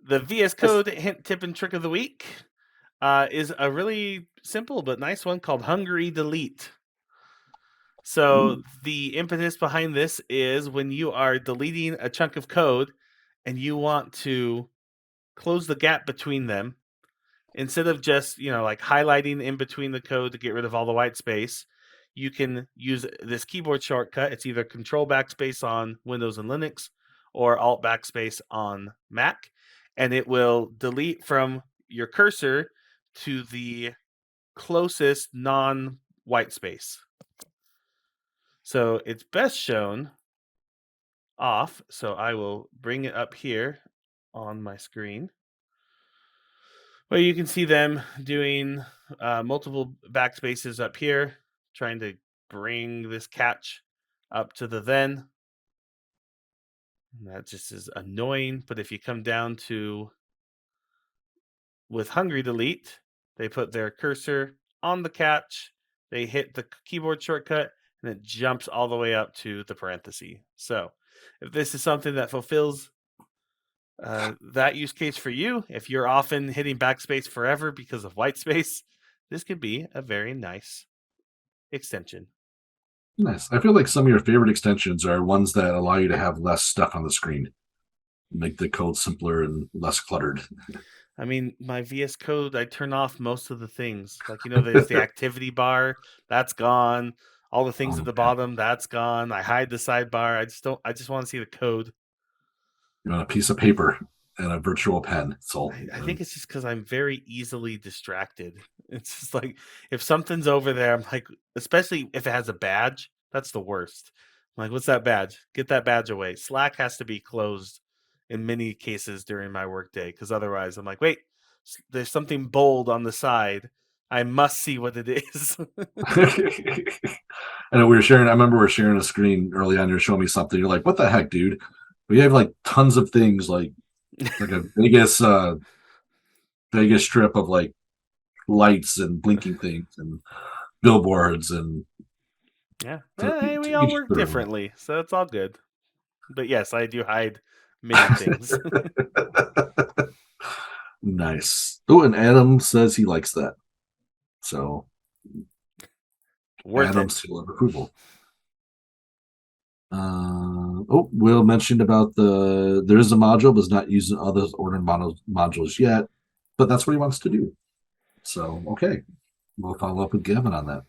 The VS Code hint, tip, and trick of the week is a really simple but nice one called Hungry Delete. So the impetus behind this is when you are deleting a chunk of code and you want to close the gap between them, instead of just, like highlighting in between the code to get rid of all the white space, you can use this keyboard shortcut. It's either ctrl+backspace on Windows and Linux or alt+backspace on Mac, and it will delete from your cursor to the closest non-white space. So it's best shown off. So I will bring it up here on my screen, where you can see them doing multiple backspaces up here, trying to bring this catch up to the then. And that just is annoying. But if you come down to with Hungry Delete, they put their cursor on the catch, they hit the keyboard shortcut, and it jumps all the way up to the parenthesis. So if this is something that fulfills that use case for you, if you're often hitting backspace forever because of white space, this could be a very nice extension. Nice. I feel like some of your favorite extensions are ones that allow you to have less stuff on the screen, make the code simpler and less cluttered. I mean, my VS Code, I turn off most of the things. Like, there's the activity bar, that's gone. All the things at the bottom, that's gone. I hide the sidebar. I just want to see the code. You want a piece of paper and a virtual pen. I think it's just because I'm very easily distracted. It's just like, if something's over there, I'm like, especially if it has a badge, that's the worst. I'm like, what's that badge? Get that badge away. Slack has to be closed in many cases during my workday, because otherwise I'm like, wait, there's something bold on the side. I must see what it is. I know I remember we were sharing a screen early on. You're showing me something. You're like, what the heck, dude? We have like tons of things, like a Vegas strip of like lights and blinking things and billboards and we all work differently, so it's all good. But yes, I do hide many things. Nice. Oh, and Adam says he likes that. So Adam's seal of approval. Will mentioned about there is a module, but it's not using other ordered modules yet, but that's what he wants to do. So, okay. We'll follow up with Gavin on that.